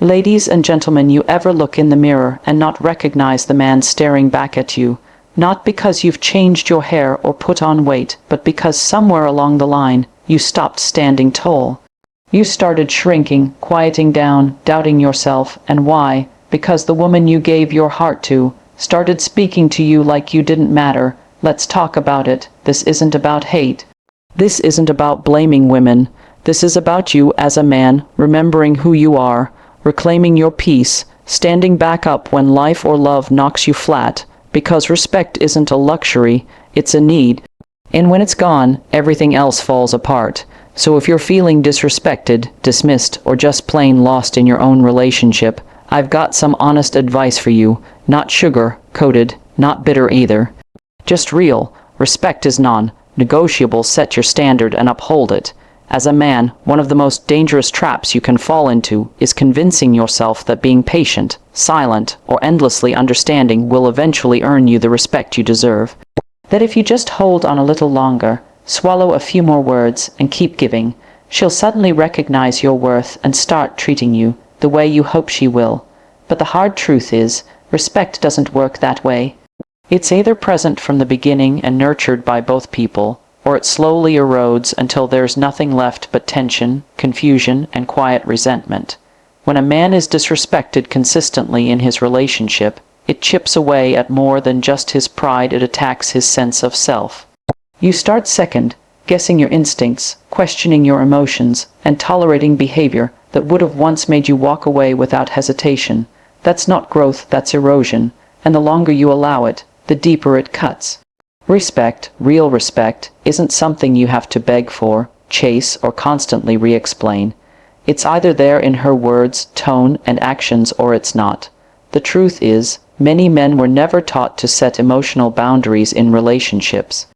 Ladies and gentlemen, you ever look in the mirror and not recognize the man staring back at you, not because you've changed your hair or put on weight, but because somewhere along the line, you stopped standing tall. You started shrinking, quieting down, doubting yourself, and why? Because the woman you gave your heart to started speaking to you like you didn't matter. Let's talk about it. This isn't about hate. This isn't about blaming women. This is about you as a man, remembering who you are, reclaiming your peace, standing back up when life or love knocks you flat, because respect isn't a luxury, it's a need. And when it's gone, everything else falls apart. So if you're feeling disrespected, dismissed, or just plain lost in your own relationship, I've got some honest advice for you. Not sugar-coated, not bitter either. Just real. Respect is non-negotiable. Set your standard and uphold it. As a man, one of the most dangerous traps you can fall into is convincing yourself that being patient, silent, or endlessly understanding will eventually earn you the respect you deserve. That if you just hold on a little longer, swallow a few more words, and keep giving, she'll suddenly recognize your worth and start treating you the way you hope she will. But the hard truth is, respect doesn't work that way. It's either present from the beginning and nurtured by both people, or it slowly erodes until there's nothing left but tension, confusion, and quiet resentment. When a man is disrespected consistently in his relationship, it chips away at more than just his pride, it attacks his sense of self. You start second, guessing your instincts, questioning your emotions, and tolerating behavior that would have once made you walk away without hesitation. That's not growth, that's erosion, and the longer you allow it, the deeper it cuts. Respect, real respect, isn't something you have to beg for, chase, or constantly re-explain. It's either there in her words, tone, and actions, or it's not. The truth is, many men were never taught to set emotional boundaries in relationships.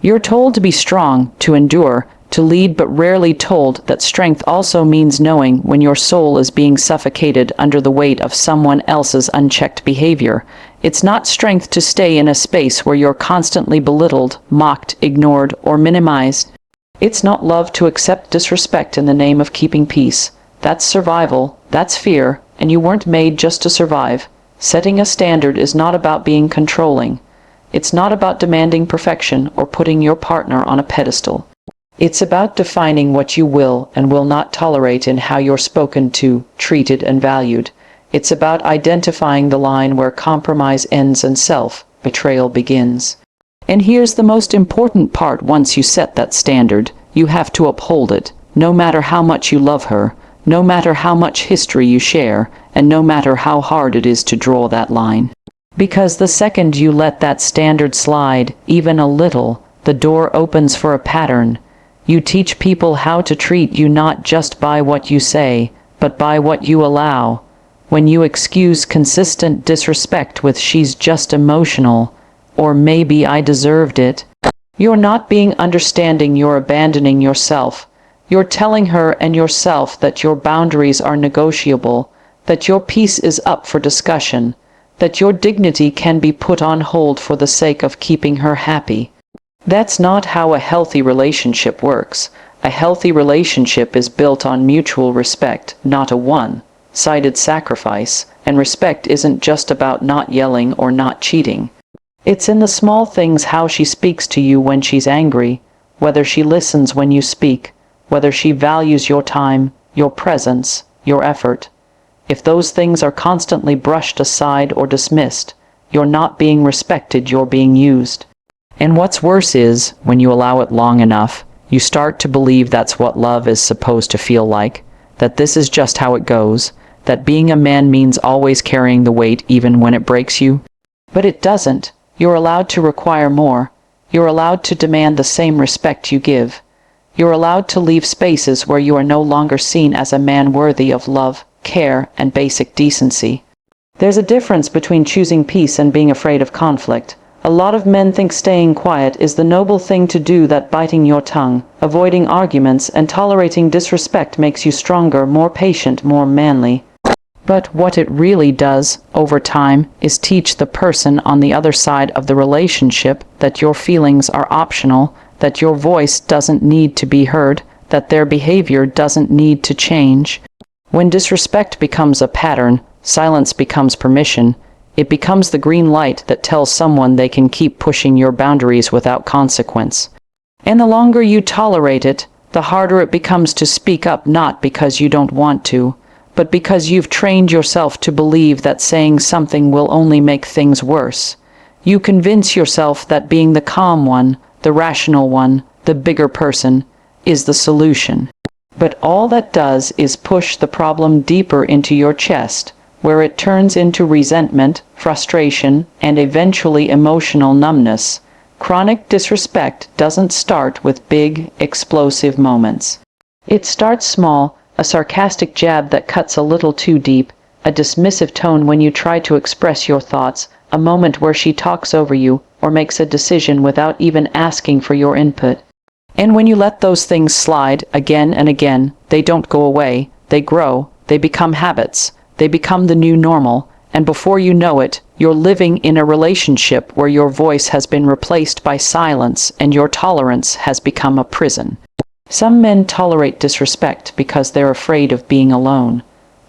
You're told to be strong, to endure, to lead, but rarely told that strength also means knowing when your soul is being suffocated under the weight of someone else's unchecked behavior. It's not strength to stay in a space where you're constantly belittled, mocked, ignored, or minimized. It's not love to accept disrespect in the name of keeping peace. That's survival, that's fear, and you weren't made just to survive. Setting a standard is not about being controlling. It's not about demanding perfection or putting your partner on a pedestal. It's about defining what you will and will not tolerate in how you're spoken to, treated, and valued. It's about identifying the line where compromise ends and self-betrayal begins. And here's the most important part: once you set that standard, you have to uphold it, no matter how much you love her, no matter how much history you share, and no matter how hard it is to draw that line. Because the second you let that standard slide, even a little, the door opens for a pattern. You teach people how to treat you not just by what you say, but by what you allow. When you excuse consistent disrespect with "she's just emotional," or "maybe I deserved it," you're not being understanding, you're abandoning yourself. You're telling her and yourself that your boundaries are negotiable, that your peace is up for discussion, that your dignity can be put on hold for the sake of keeping her happy. That's not how a healthy relationship works. A healthy relationship is built on mutual respect, not a one-sided sacrifice, and respect isn't just about not yelling or not cheating. It's in the small things: how she speaks to you when she's angry, whether she listens when you speak, whether she values your time, your presence, your effort. If those things are constantly brushed aside or dismissed, you're not being respected, you're being used. And what's worse is, when you allow it long enough, you start to believe that's what love is supposed to feel like, that this is just how it goes, that being a man means always carrying the weight even when it breaks you. But it doesn't. You're allowed to require more. You're allowed to demand the same respect you give. You're allowed to leave spaces where you are no longer seen as a man worthy of love, care, and basic decency. There's a difference between choosing peace and being afraid of conflict. A lot of men think staying quiet is the noble thing to do, that biting your tongue, avoiding arguments, and tolerating disrespect makes you stronger, more patient, more manly. But what it really does, over time, is teach the person on the other side of the relationship that your feelings are optional, that your voice doesn't need to be heard, that their behavior doesn't need to change. When disrespect becomes a pattern, silence becomes permission. It becomes the green light that tells someone they can keep pushing your boundaries without consequence. And the longer you tolerate it, the harder it becomes to speak up, not because you don't want to, but because you've trained yourself to believe that saying something will only make things worse. You convince yourself that being the calm one, the rational one, the bigger person, is the solution. But all that does is push the problem deeper into your chest, where it turns into resentment, frustration, and eventually emotional numbness. Chronic disrespect doesn't start with big, explosive moments. It starts small, a sarcastic jab that cuts a little too deep, a dismissive tone when you try to express your thoughts, a moment where she talks over you or makes a decision without even asking for your input. And when you let those things slide again and again, they don't go away, they grow, they become habits, they become the new normal, and before you know it, you're living in a relationship where your voice has been replaced by silence and your tolerance has become a prison. Some men tolerate disrespect because they're afraid of being alone.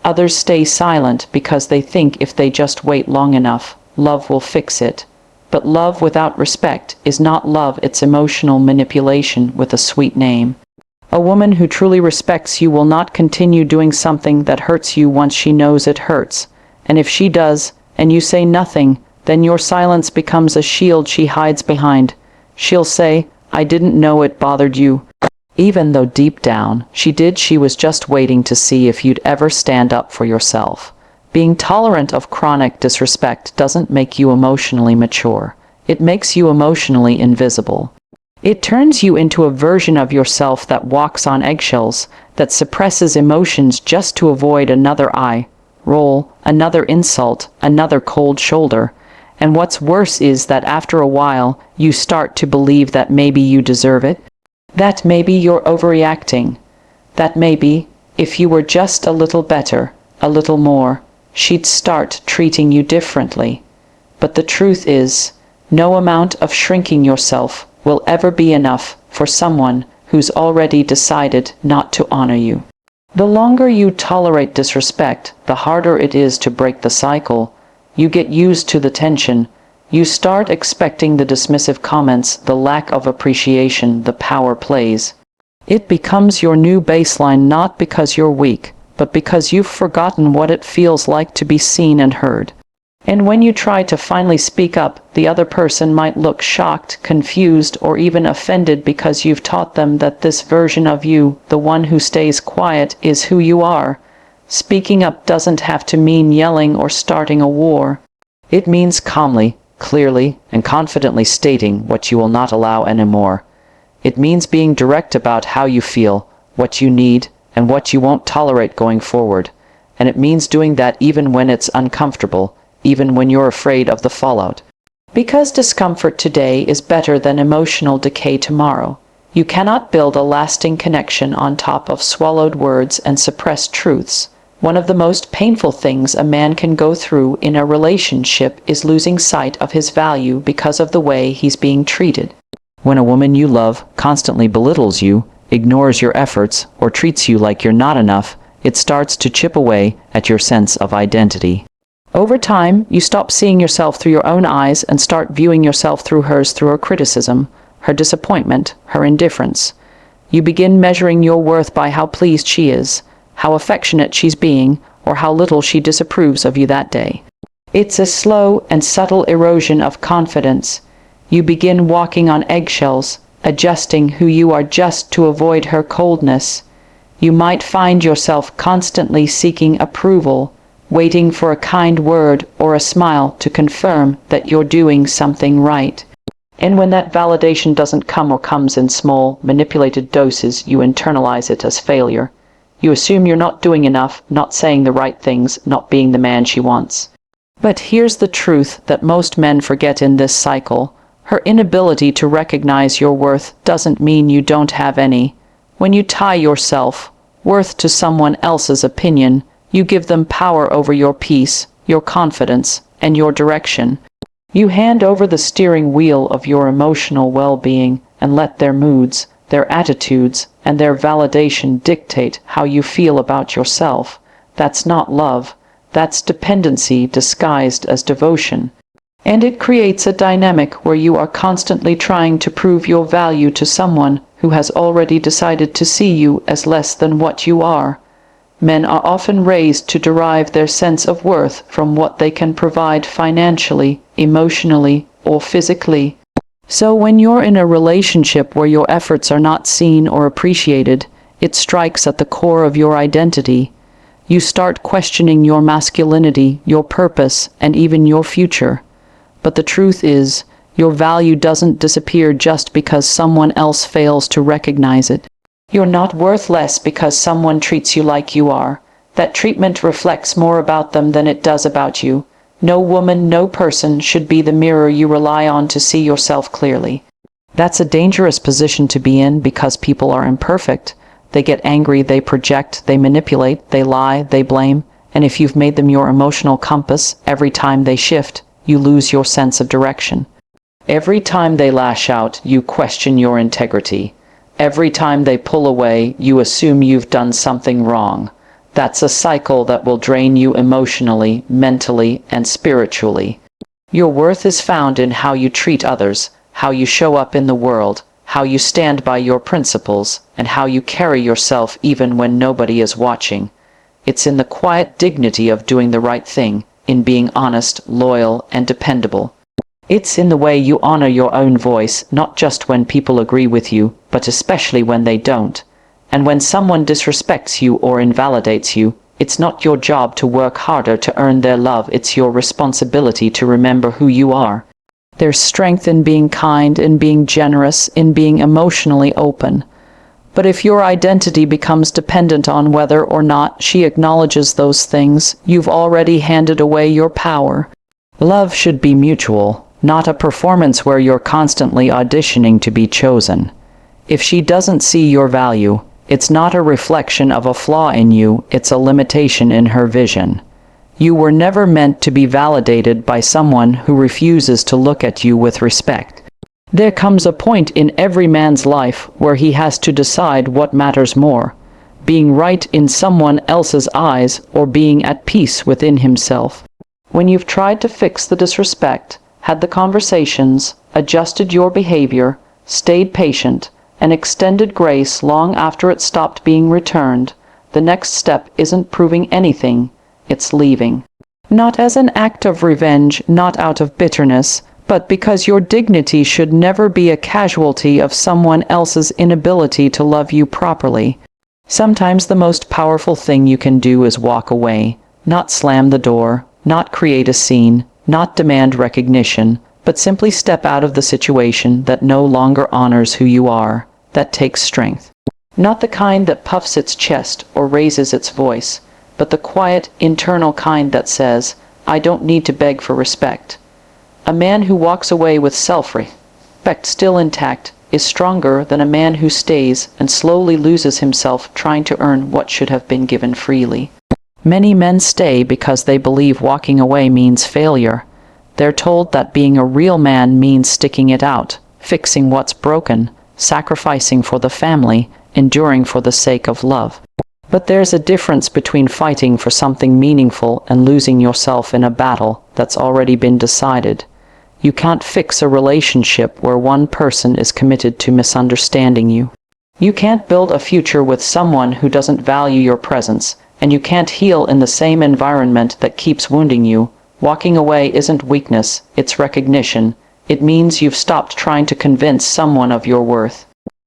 Others stay silent because they think if they just wait long enough, love will fix it. But love without respect is not love, it's emotional manipulation with a sweet name. A woman who truly respects you will not continue doing something that hurts you once she knows it hurts. And if she does, and you say nothing, then your silence becomes a shield she hides behind. She'll say, "I didn't know it bothered you." Even though deep down, she was just waiting to see if you'd ever stand up for yourself. Being tolerant of chronic disrespect doesn't make you emotionally mature. It makes you emotionally invisible. It turns you into a version of yourself that walks on eggshells, that suppresses emotions just to avoid another eye roll, another insult, another cold shoulder. And what's worse is that after a while, you start to believe that maybe you deserve it, that maybe you're overreacting, that maybe, if you were just a little better, a little more, she'd start treating you differently. But the truth is, no amount of shrinking yourself will ever be enough for someone who's already decided not to honor you. The longer you tolerate disrespect, the harder it is to break the cycle. You get used to the tension. You start expecting the dismissive comments, the lack of appreciation, the power plays. It becomes your new baseline, not because you're weak, but because you've forgotten what it feels like to be seen and heard. And when you try to finally speak up, the other person might look shocked, confused, or even offended because you've taught them that this version of you, the one who stays quiet, is who you are. Speaking up doesn't have to mean yelling or starting a war. It means calmly, clearly, and confidently stating what you will not allow anymore. It means being direct about how you feel, what you need, and what you won't tolerate going forward. And it means doing that even when it's uncomfortable, even when you're afraid of the fallout. Because discomfort today is better than emotional decay tomorrow. You cannot build a lasting connection on top of swallowed words and suppressed truths. One of the most painful things a man can go through in a relationship is losing sight of his value because of the way he's being treated. When a woman you love constantly belittles you, ignores your efforts, or treats you like you're not enough, it starts to chip away at your sense of identity. Over time, you stop seeing yourself through your own eyes and start viewing yourself through hers, through her criticism, her disappointment, her indifference. You begin measuring your worth by how pleased she is, how affectionate she's being, or how little she disapproves of you that day. It's a slow and subtle erosion of confidence. You begin walking on eggshells, adjusting who you are just to avoid her coldness. You might find yourself constantly seeking approval, waiting for a kind word or a smile to confirm that you're doing something right. And when that validation doesn't come or comes in small, manipulated doses, you internalize it as failure. You assume you're not doing enough, not saying the right things, not being the man she wants. But here's the truth that most men forget in this cycle. Her inability to recognize your worth doesn't mean you don't have any. When you tie your self-worth to someone else's opinion, you give them power over your peace, your confidence, and your direction. You hand over the steering wheel of your emotional well-being and let their moods, their attitudes, and their validation dictate how you feel about yourself. That's not love. That's dependency disguised as devotion. And it creates a dynamic where you are constantly trying to prove your value to someone who has already decided to see you as less than what you are. Men are often raised to derive their sense of worth from what they can provide financially, emotionally, or physically. So when you're in a relationship where your efforts are not seen or appreciated, it strikes at the core of your identity. You start questioning your masculinity, your purpose, and even your future. But the truth is, your value doesn't disappear just because someone else fails to recognize it. You're not worth less because someone treats you like you are. That treatment reflects more about them than it does about you. No woman, no person should be the mirror you rely on to see yourself clearly. That's a dangerous position to be in because people are imperfect. They get angry, they project, they manipulate, they lie, they blame, and if you've made them your emotional compass, every time they shift, you lose your sense of direction. Every time they lash out, you question your integrity. Every time they pull away, you assume you've done something wrong. That's a cycle that will drain you emotionally, mentally, and spiritually. Your worth is found in how you treat others, how you show up in the world, how you stand by your principles, and how you carry yourself even when nobody is watching. It's in the quiet dignity of doing the right thing, in being honest, loyal, and dependable. It's in the way you honor your own voice, not just when people agree with you, but especially when they don't. And when someone disrespects you or invalidates you, it's not your job to work harder to earn their love, it's your responsibility to remember who you are. There's strength in being kind, in being generous, in being emotionally open. But if your identity becomes dependent on whether or not she acknowledges those things, you've already handed away your power. Love should be mutual, not a performance where you're constantly auditioning to be chosen. If she doesn't see your value, it's not a reflection of a flaw in you, it's a limitation in her vision. You were never meant to be validated by someone who refuses to look at you with respect. There comes a point in every man's life where he has to decide what matters more, being right in someone else's eyes or being at peace within himself. When you've tried to fix the disrespect, had the conversations, adjusted your behavior, stayed patient, and extended grace long after it stopped being returned, the next step isn't proving anything, it's leaving. Not as an act of revenge, not out of bitterness, but because your dignity should never be a casualty of someone else's inability to love you properly. Sometimes the most powerful thing you can do is walk away, not slam the door, not create a scene, not demand recognition, but simply step out of the situation that no longer honors who you are. That takes strength. Not the kind that puffs its chest or raises its voice, but the quiet, internal kind that says, I don't need to beg for respect. A man who walks away with self-respect still intact is stronger than a man who stays and slowly loses himself trying to earn what should have been given freely. Many men stay because they believe walking away means failure. They're told that being a real man means sticking it out, fixing what's broken, sacrificing for the family, enduring for the sake of love. But there's a difference between fighting for something meaningful and losing yourself in a battle that's already been decided. You can't fix a relationship where one person is committed to misunderstanding you. You can't build a future with someone who doesn't value your presence, and you can't heal in the same environment that keeps wounding you. Walking away isn't weakness, it's recognition. It means you've stopped trying to convince someone of your worth.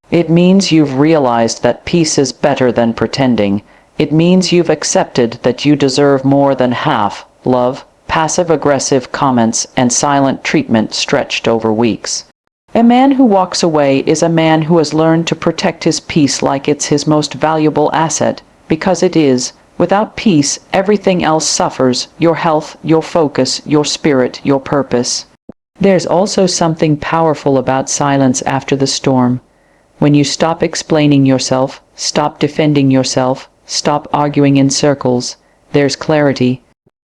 It means you've realized that peace is better than pretending. It means you've accepted that you deserve more than half love, passive-aggressive comments, and silent treatment stretched over weeks. A man who walks away is a man who has learned to protect his peace like it's his most valuable asset, because it is. Without peace, everything else suffers, your health, your focus, your spirit, your purpose. There's also something powerful about silence after the storm. When you stop explaining yourself, stop defending yourself, stop arguing in circles, there's clarity.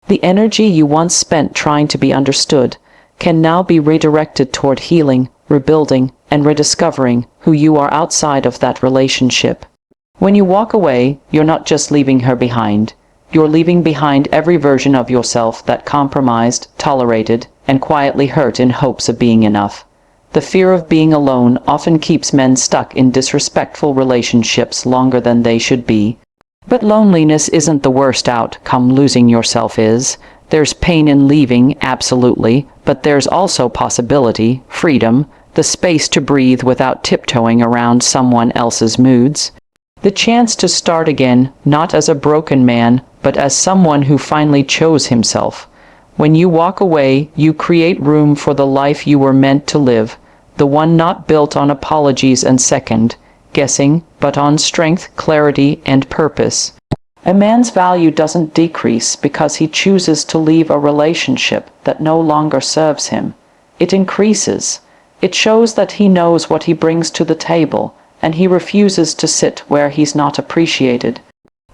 The energy you once spent trying to be understood can now be redirected toward healing, rebuilding, and rediscovering who you are outside of that relationship. When you walk away, you're not just leaving her behind. You're leaving behind every version of yourself that compromised, tolerated, and quietly hurt in hopes of being enough. The fear of being alone often keeps men stuck in disrespectful relationships longer than they should be. But loneliness isn't the worst outcome losing yourself is. There's pain in leaving, absolutely, but there's also possibility, freedom, the space to breathe without tiptoeing around someone else's moods. The chance to start again, not as a broken man, but as someone who finally chose himself. When you walk away, you create room for the life you were meant to live, the one not built on apologies and second-guessing, but on strength, clarity, and purpose. A man's value doesn't decrease because he chooses to leave a relationship that no longer serves him. It increases. It shows that he knows what he brings to the table, and he refuses to sit where he's not appreciated.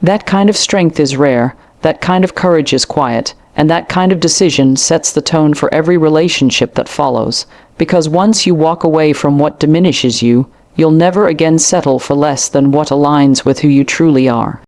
That kind of strength is rare, that kind of courage is quiet, and that kind of decision sets the tone for every relationship that follows, because once you walk away from what diminishes you, you'll never again settle for less than what aligns with who you truly are.